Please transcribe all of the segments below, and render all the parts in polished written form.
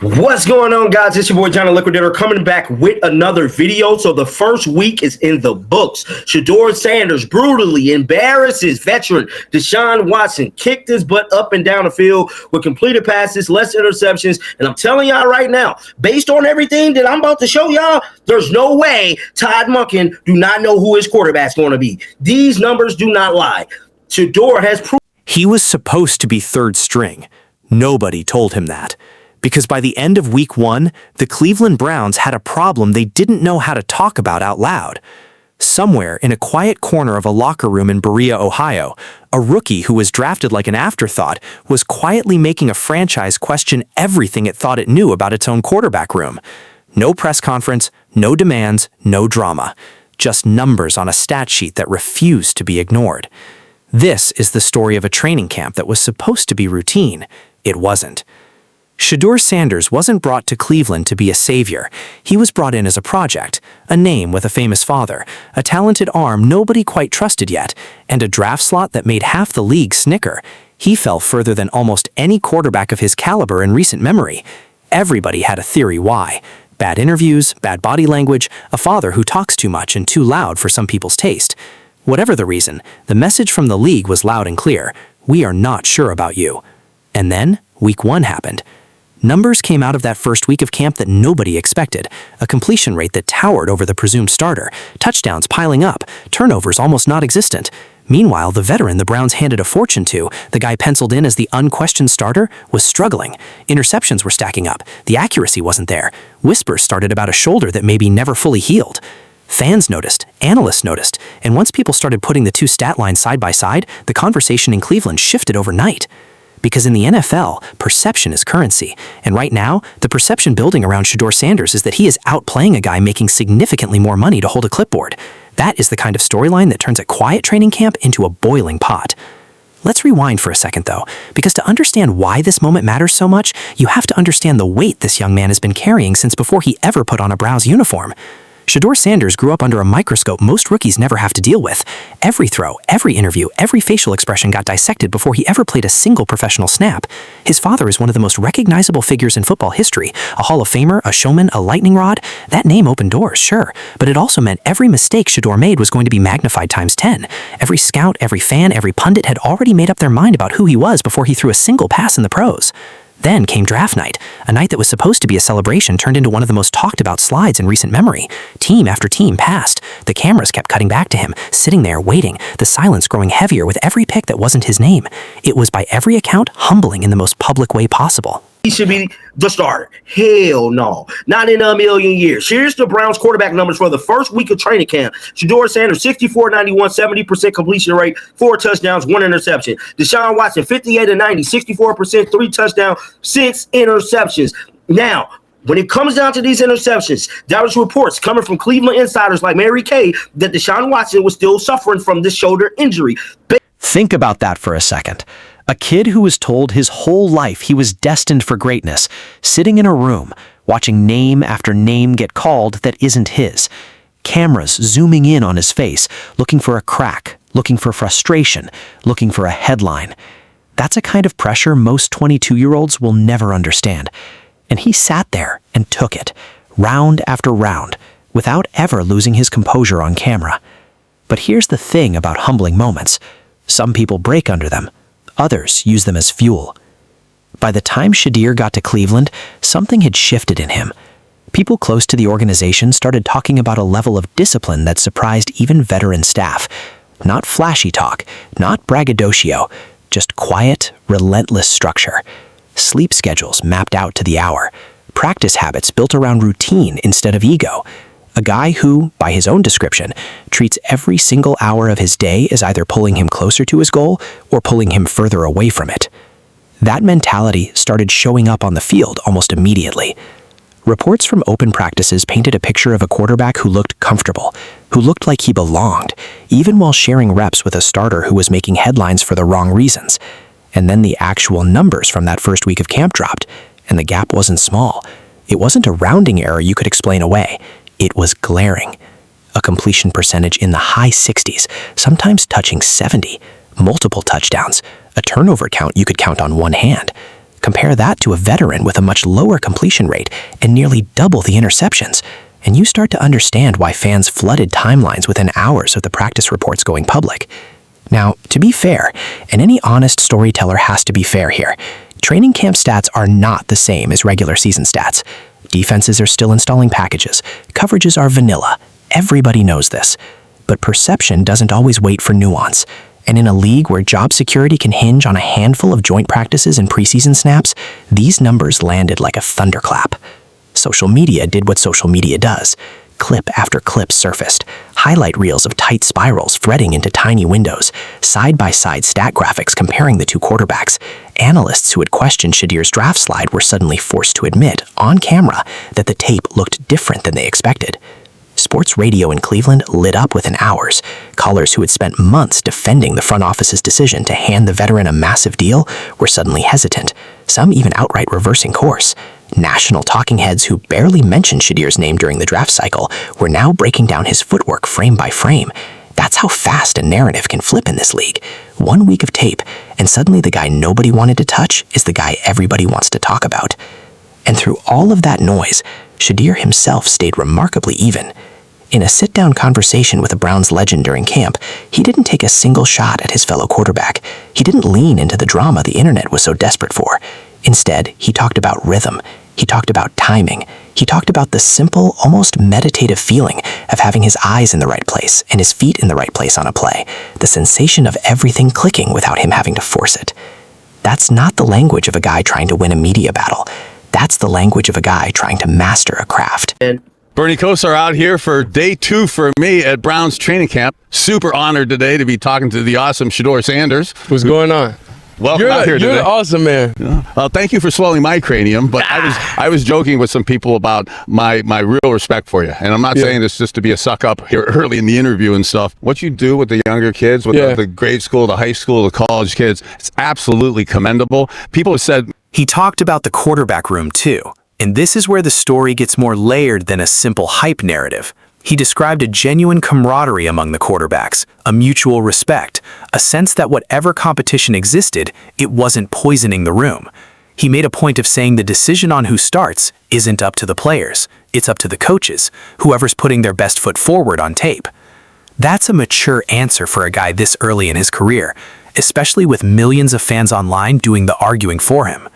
What's going on, guys? It's your boy John the Liquidator coming back with another video. So the first week is in the books. Shedeur Sanders brutally embarrasses veteran Deshaun Watson, kicked his butt up and down the field with completed passes, less interceptions. And I'm telling y'all right now, based on everything that I'm about to show y'all, there's no way Todd Monken do not know who his quarterback's going to be. These numbers do not lie. Shedeur has proved he was supposed to be third string. Nobody told him that. Because by the end of week 1, the Cleveland Browns had a problem they didn't know how to talk about out loud. Somewhere in a quiet corner of a locker room in Berea, Ohio, a rookie who was drafted like an afterthought was quietly making a franchise question everything it thought it knew about its own quarterback room. No press conference, no demands, no drama. Just numbers on a stat sheet that refused to be ignored. This is the story of a training camp that was supposed to be routine. It wasn't. Shedeur Sanders wasn't brought to Cleveland to be a savior. He was brought in as a project, a name with a famous father, a talented arm nobody quite trusted yet, and a draft slot that made half the league snicker. He fell further than almost any quarterback of his caliber in recent memory. Everybody had a theory why. Bad interviews, bad body language, a father who talks too much and too loud for some people's taste. Whatever the reason, the message from the league was loud and clear. We are not sure about you. And then, week 1 happened. Numbers came out of that first week of camp that nobody expected, a completion rate that towered over the presumed starter, touchdowns piling up, turnovers almost non-existent. Meanwhile, the veteran the Browns handed a fortune to, the guy penciled in as the unquestioned starter, was struggling. Interceptions were stacking up, the accuracy wasn't there. Whispers started about a shoulder that maybe never fully healed. Fans noticed, analysts noticed, and once people started putting the two stat lines side by side, the conversation in Cleveland shifted overnight. Because in the NFL, perception is currency, and right now, the perception building around Shedeur Sanders is that he is outplaying a guy making significantly more money to hold a clipboard. That is the kind of storyline that turns a quiet training camp into a boiling pot. Let's rewind for a second though, because to understand why this moment matters so much, you have to understand the weight this young man has been carrying since before he ever put on a Browns uniform. Shedeur Sanders grew up under a microscope most rookies never have to deal with. Every throw, every interview, every facial expression got dissected before he ever played a single professional snap. His father is one of the most recognizable figures in football history, a Hall of Famer, a showman, a lightning rod. That name opened doors, sure, but it also meant every mistake Shedeur made was going to be magnified times 10. Every scout, every fan, every pundit had already made up their mind about who he was before he threw a single pass in the pros. Then came draft night, a night that was supposed to be a celebration turned into one of the most talked about slides in recent memory. Team after team passed. The cameras kept cutting back to him, sitting there waiting, the silence growing heavier with every pick that wasn't his name. It was by every account humbling in the most public way possible. he should be the starter. Hell no. Not in a million years. Here's the Browns quarterback numbers for the first week of training camp. Shedeur Sanders, 64-91, 70% completion rate, 4 touchdowns, 1 interception. Deshaun Watson, 58-90, 64%, 3 touchdowns, 6 interceptions. Now, when it comes down to these interceptions, there was reports coming from Cleveland insiders like Mary Kay that Deshaun Watson was still suffering from this shoulder injury. Think about that for a second. A kid who was told his whole life he was destined for greatness, sitting in a room, watching name after name get called that isn't his. Cameras zooming in on his face, looking for a crack, looking for frustration, looking for a headline. That's a kind of pressure most 22-year-olds will never understand. And he sat there and took it, round after round, without ever losing his composure on camera. But here's the thing about humbling moments. Some people break under them. Others use them as fuel. By the time Shedeur got to Cleveland, something had shifted in him. People close to the organization started talking about a level of discipline that surprised even veteran staff. Not flashy talk, not braggadocio, just quiet, relentless structure. Sleep schedules mapped out to the hour. Practice habits built around routine instead of ego. A guy who, by his own description, treats every single hour of his day as either pulling him closer to his goal or pulling him further away from it. That mentality started showing up on the field almost immediately. Reports from open practices painted a picture of a quarterback who looked comfortable, who looked like he belonged, even while sharing reps with a starter who was making headlines for the wrong reasons. And then the actual numbers from that first week of camp dropped, and the gap wasn't small. It wasn't a rounding error you could explain away. It was glaring. A completion percentage in the high 60s, sometimes touching 70, multiple touchdowns, a turnover count you could count on one hand. Compare that to a veteran with a much lower completion rate and nearly double the interceptions, and you start to understand why fans flooded timelines within hours of the practice reports going public. Now, to be fair, and any honest storyteller has to be fair here, training camp stats are not the same as regular season stats. Defenses are still installing packages. Coverages are vanilla. Everybody knows this. But perception doesn't always wait for nuance. And in a league where job security can hinge on a handful of joint practices and preseason snaps, these numbers landed like a thunderclap. Social media did what social media does. Clip after clip surfaced, highlight reels of tight spirals threading into tiny windows, side-by-side stat graphics comparing the two quarterbacks. Analysts who had questioned Shedeur's draft slide were suddenly forced to admit, on camera, that the tape looked different than they expected. Sports radio in Cleveland lit up within hours. Callers who had spent months defending the front office's decision to hand the veteran a massive deal were suddenly hesitant, some even outright reversing course. National talking heads who barely mentioned Shedeur's name during the draft cycle were now breaking down his footwork frame by frame. That's how fast a narrative can flip in this league. 1 week of tape, and suddenly the guy nobody wanted to touch is the guy everybody wants to talk about. And through all of that noise, Shedeur himself stayed remarkably even. In a sit-down conversation with a Browns legend during camp, he didn't take a single shot at his fellow quarterback. He didn't lean into the drama the internet was so desperate for. Instead, he talked about rhythm. He talked about timing. He talked about the simple, almost meditative feeling of having his eyes in the right place and his feet in the right place on a play, the sensation of everything clicking without him having to force it. That's not the language of a guy trying to win a media battle. That's the language of a guy trying to master a craft. Bernie Kosar out here for day 2 for me at Browns training camp. Super honored today to be talking to the awesome Shedeur Sanders. What's going on? Welcome out here today. You're awesome, man. Thank you for swelling my cranium, but I was joking with some people about my real respect for you. And I'm not saying this just to be a suck up here early in the interview and stuff. What you do with the younger kids, with the grade school, the high school, the college kids, it's absolutely commendable. People have said... He talked about the quarterback room too. And this is where the story gets more layered than a simple hype narrative. He described a genuine camaraderie among the quarterbacks, a mutual respect, a sense that whatever competition existed, it wasn't poisoning the room. He made a point of saying the decision on who starts isn't up to the players, it's up to the coaches, whoever's putting their best foot forward on tape. That's a mature answer for a guy this early in his career, especially with millions of fans online doing the arguing for him.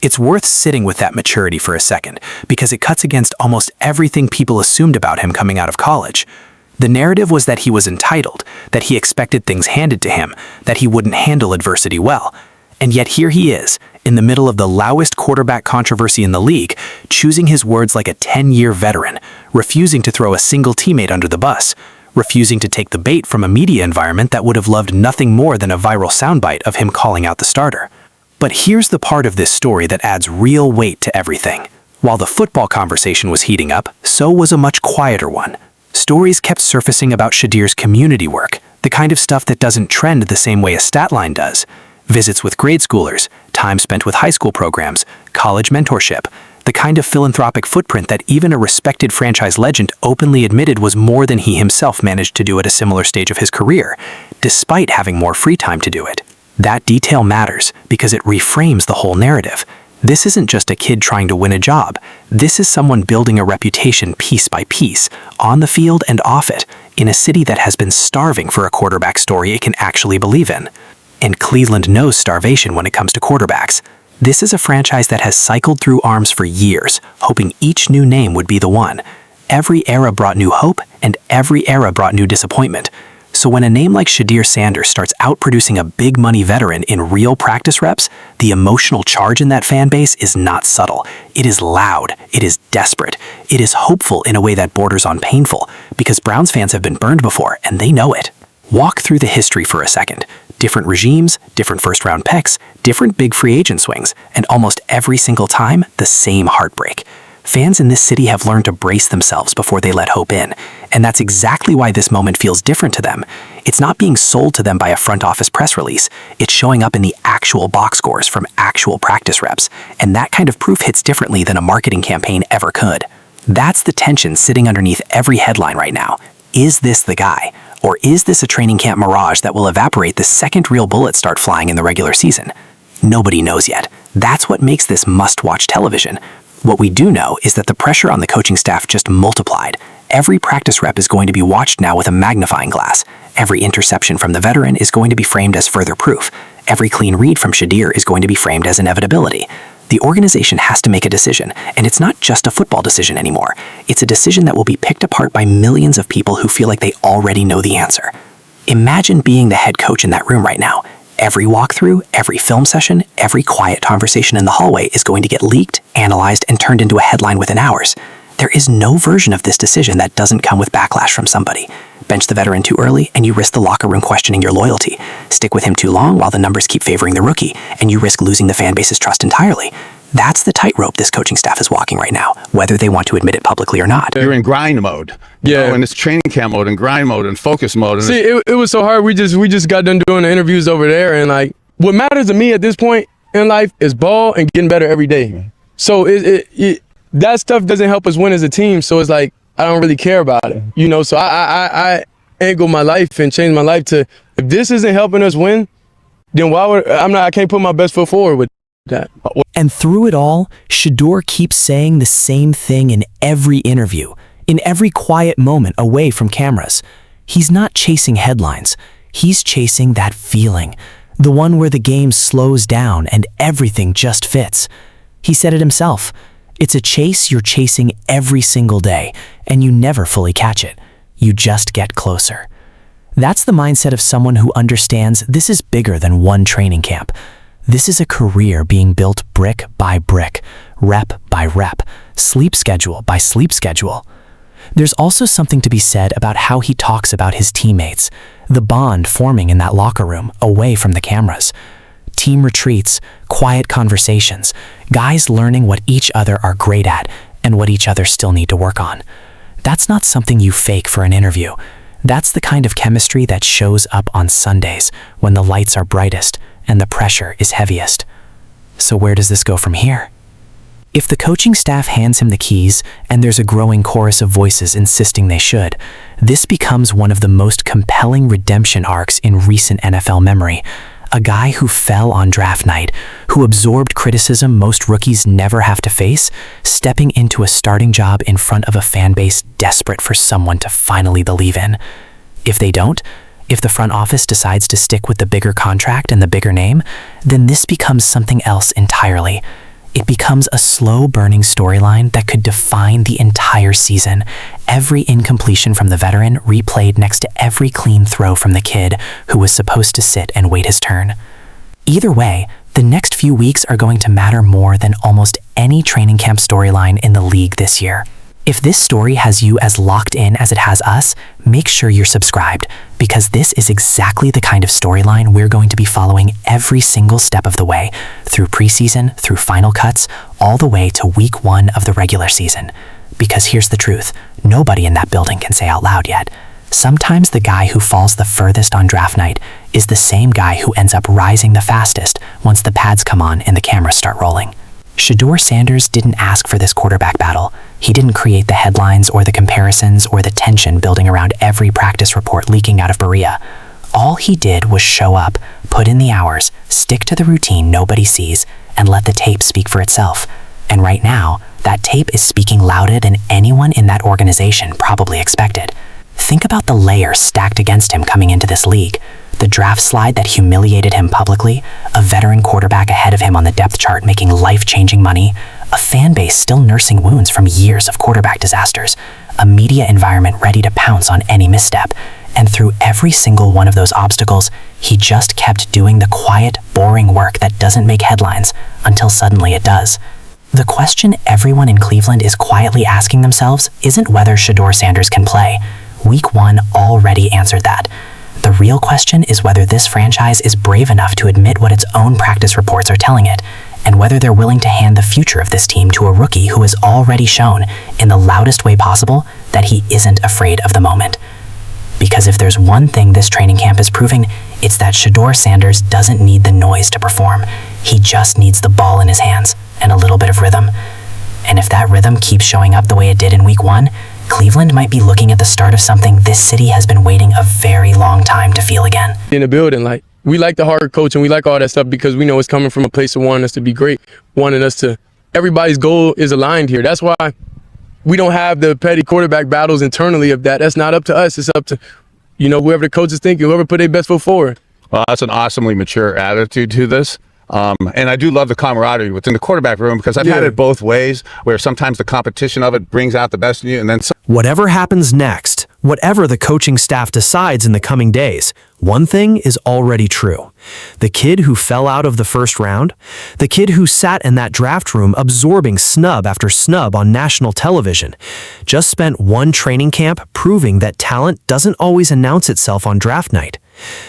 It's worth sitting with that maturity for a second, because it cuts against almost everything people assumed about him coming out of college. The narrative was that he was entitled, that he expected things handed to him, that he wouldn't handle adversity well. And yet here he is, in the middle of the loudest quarterback controversy in the league, choosing his words like a 10-year veteran, refusing to throw a single teammate under the bus, refusing to take the bait from a media environment that would have loved nothing more than a viral soundbite of him calling out the starter. But here's the part of this story that adds real weight to everything. While the football conversation was heating up, so was a much quieter one. Stories kept surfacing about Shedeur's community work, the kind of stuff that doesn't trend the same way a stat line does. Visits with grade schoolers, time spent with high school programs, college mentorship, the kind of philanthropic footprint that even a respected franchise legend openly admitted was more than he himself managed to do at a similar stage of his career, despite having more free time to do it. That detail matters because it reframes the whole narrative. This isn't just a kid trying to win a job. This is someone building a reputation piece by piece, on the field and off it, in a city that has been starving for a quarterback story it can actually believe in. And Cleveland knows starvation when it comes to quarterbacks. This is a franchise that has cycled through arms for years, hoping each new name would be the one. Every era brought new hope, and every era brought new disappointment. So when a name like Shedeur Sanders starts outproducing a big-money veteran in real practice reps, the emotional charge in that fan base is not subtle. It is loud. It is desperate. It is hopeful in a way that borders on painful, because Browns fans have been burned before, and they know it. Walk through the history for a second. Different regimes, different first-round picks, different big free agent swings, and almost every single time, the same heartbreak. Fans in this city have learned to brace themselves before they let hope in, and that's exactly why this moment feels different to them. It's not being sold to them by a front office press release. It's showing up in the actual box scores from actual practice reps, and that kind of proof hits differently than a marketing campaign ever could. That's the tension sitting underneath every headline right now. Is this the guy? Or is this a training camp mirage that will evaporate the second real bullets start flying in the regular season? Nobody knows yet, That's what makes this must-watch television. What we do know is that the pressure on the coaching staff just multiplied. Every practice rep is going to be watched now with a magnifying glass. Every interception from the veteran is going to be framed as further proof. Every clean read from Shedeur is going to be framed as inevitability. The organization has to make a decision, and it's not just a football decision anymore. It's a decision that will be picked apart by millions of people who feel like they already know the answer. Imagine being the head coach in that room right now. Every walkthrough, every film session, every quiet conversation in the hallway is going to get leaked, analyzed, and turned into a headline within hours. There is no version of this decision that doesn't come with backlash from somebody. Bench the veteran too early, and you risk the locker room questioning your loyalty. Stick with him too long while the numbers keep favoring the rookie, and you risk losing the fan base's trust entirely. That's the tightrope this coaching staff is walking right now, whether they want to admit it publicly or not. You're in grind mode. Yeah. And it's training camp mode and grind mode and focus mode. And See, it was so hard. We just got done doing the interviews over there, and like, what matters to me at this point in life is ball and getting better every day. So that stuff doesn't help us win as a team. So it's like, I don't really care about it, you know? So I angle my life and change my life to, if this isn't helping us win, then why would, I can't put my best foot forward with that. And through it all, Shedeur keeps saying the same thing in every interview, in every quiet moment away from cameras. He's not chasing headlines. He's chasing that feeling, the one where the game slows down and everything just fits. He said it himself. It's a chase you're chasing every single day, and you never fully catch it. You just get closer. That's the mindset of someone who understands this is bigger than one training camp. This is a career being built brick by brick, rep by rep, sleep schedule by sleep schedule. There's also something to be said about how he talks about his teammates, the bond forming in that locker room, away from the cameras. Team retreats, quiet conversations, guys learning what each other are great at and what each other still need to work on. That's not something you fake for an interview. That's the kind of chemistry that shows up on Sundays when the lights are brightest and the pressure is heaviest. So where does this go from here? If the coaching staff hands him the keys and there's a growing chorus of voices insisting they should, this becomes one of the most compelling redemption arcs in recent NFL memory. A guy who fell on draft night, who absorbed criticism most rookies never have to face, stepping into a starting job in front of a fan base desperate for someone to finally believe in. If they don't, if the front office decides to stick with the bigger contract and the bigger name, then this becomes something else entirely. It becomes a slow-burning storyline that could define the entire season. Every incompletion from the veteran replayed next to every clean throw from the kid who was supposed to sit and wait his turn. Either way, the next few weeks are going to matter more than almost any training camp storyline in the league this year. If this story has you as locked in as it has us, make sure you're subscribed, because this is exactly the kind of storyline we're going to be following every single step of the way, through preseason, through final cuts, all the way to week 1 of the regular season. Because here's the truth, nobody in that building can say out loud yet. Sometimes the guy who falls the furthest on draft night is the same guy who ends up rising the fastest once the pads come on and the cameras start rolling. Shedeur Sanders didn't ask for this quarterback battle. He didn't create the headlines or the comparisons or the tension building around every practice report leaking out of Berea. All he did was show up, put in the hours, stick to the routine nobody sees, and let the tape speak for itself. And right now, that tape is speaking louder than anyone in that organization probably expected. Think about the layers stacked against him coming into this league. The draft slide that humiliated him publicly, a veteran quarterback ahead of him on the depth chart making life-changing money, a fan base still nursing wounds from years of quarterback disasters, a media environment ready to pounce on any misstep, and through every single one of those obstacles, he just kept doing the quiet, boring work that doesn't make headlines until suddenly it does. The question everyone in Cleveland is quietly asking themselves isn't whether Shedeur Sanders can play. Week 1 already answered that. The real question is whether this franchise is brave enough to admit what its own practice reports are telling it, and whether they're willing to hand the future of this team to a rookie who has already shown, in the loudest way possible, that he isn't afraid of the moment. Because if there's one thing this training camp is proving, it's that Shedeur Sanders doesn't need the noise to perform. He just needs the ball in his hands and a little bit of rhythm. And if that rhythm keeps showing up the way it did in week 1, Cleveland might be looking at the start of something this city has been waiting a very long time to feel again. In the building, like, we like the hard coach and we like all that stuff because we know it's coming from a place of wanting us to be great, wanting us to, everybody's goal is aligned here. That's why we don't have the petty quarterback battles internally of that. That's not up to us. It's up to, whoever the coach is thinking, whoever put their best foot forward. Well, that's an awesomely mature attitude to this. And I do love the camaraderie within the quarterback room because I've had it both ways, where sometimes the competition of it brings out the best in you, and then Whatever happens next, whatever the coaching staff decides in the coming days, one thing is already true. The kid who fell out of the first round, the kid who sat in that draft room absorbing snub after snub on national television, just spent one training camp proving that talent doesn't always announce itself on draft night.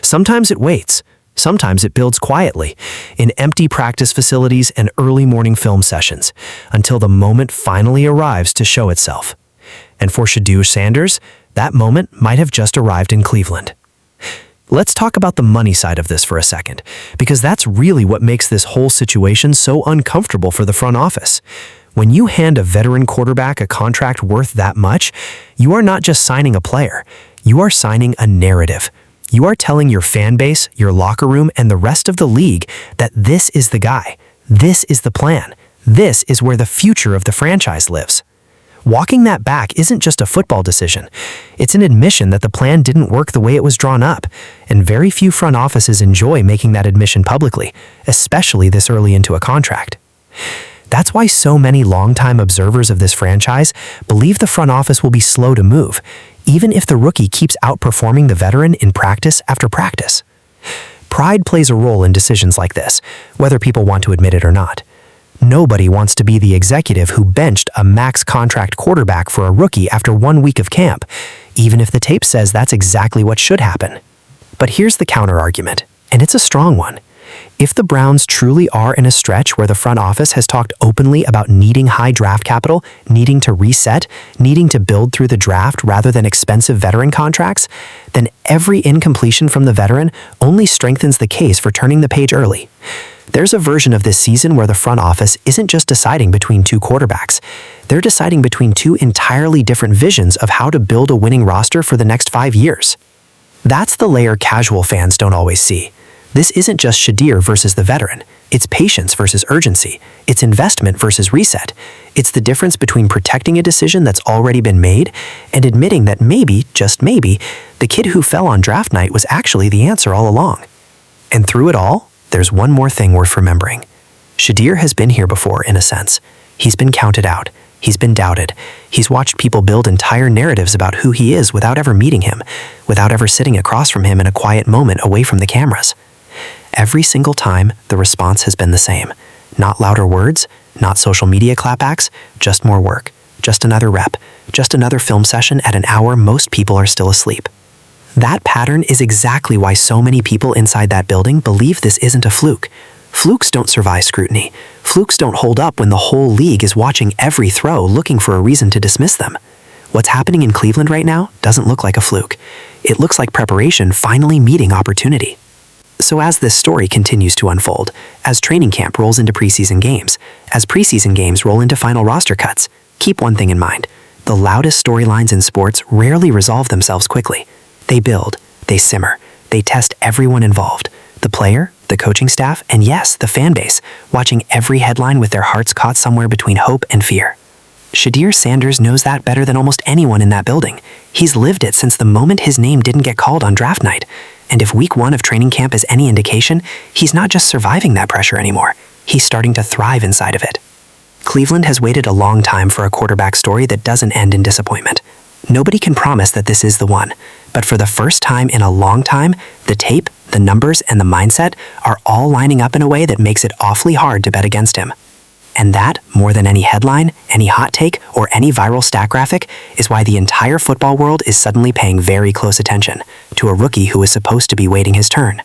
Sometimes it waits. Sometimes it builds quietly, in empty practice facilities and early morning film sessions, until the moment finally arrives to show itself. And for Shedeur Sanders, that moment might have just arrived in Cleveland. Let's talk about the money side of this for a second, because that's really what makes this whole situation so uncomfortable for the front office. When you hand a veteran quarterback a contract worth that much, you are not just signing a player, you are signing a narrative. You are telling your fan base, your locker room, and the rest of the league that this is the guy, this is the plan, this is where the future of the franchise lives. Walking that back isn't just a football decision. It's an admission that the plan didn't work the way it was drawn up, and very few front offices enjoy making that admission publicly, especially this early into a contract. That's why so many longtime observers of this franchise believe the front office will be slow to move, even if the rookie keeps outperforming the veteran in practice after practice. Pride plays a role in decisions like this, whether people want to admit it or not. Nobody wants to be the executive who benched a max contract quarterback for a rookie after 1 week of camp, even if the tape says that's exactly what should happen. But here's the counter-argument, and it's a strong one. If the Browns truly are in a stretch where the front office has talked openly about needing high draft capital, needing to reset, needing to build through the draft rather than expensive veteran contracts, then every incompletion from the veteran only strengthens the case for turning the page early. There's a version of this season where the front office isn't just deciding between two quarterbacks. They're deciding between two entirely different visions of how to build a winning roster for the next 5 years. That's the layer casual fans don't always see. This isn't just Shedeur versus the veteran. It's patience versus urgency. It's investment versus reset. It's the difference between protecting a decision that's already been made and admitting that maybe, just maybe, the kid who fell on draft night was actually the answer all along. And through it all, there's one more thing worth remembering. Shedeur has been here before, in a sense. He's been counted out. He's been doubted. He's watched people build entire narratives about who he is without ever meeting him, without ever sitting across from him in a quiet moment away from the cameras. Every single time, the response has been the same. Not louder words, not social media clapbacks, just more work, just another rep, just another film session at an hour most people are still asleep. That pattern is exactly why so many people inside that building believe this isn't a fluke. Flukes don't survive scrutiny. Flukes don't hold up when the whole league is watching every throw looking for a reason to dismiss them. What's happening in Cleveland right now doesn't look like a fluke. It looks like preparation finally meeting opportunity. So as this story continues to unfold, as training camp rolls into preseason games, as preseason games roll into final roster cuts, keep one thing in mind. The loudest storylines in sports rarely resolve themselves quickly. They build, they simmer, they test everyone involved. The player, the coaching staff, and yes, the fan base, watching every headline with their hearts caught somewhere between hope and fear. Shedeur Sanders knows that better than almost anyone in that building. He's lived it since the moment his name didn't get called on draft night. And if week 1 of training camp is any indication, he's not just surviving that pressure anymore. He's starting to thrive inside of it. Cleveland has waited a long time for a quarterback story that doesn't end in disappointment. Nobody can promise that this is the one, but for the first time in a long time, the tape, the numbers, and the mindset are all lining up in a way that makes it awfully hard to bet against him. And that, more than any headline, any hot take, or any viral stat graphic, is why the entire football world is suddenly paying very close attention to a rookie who is supposed to be waiting his turn.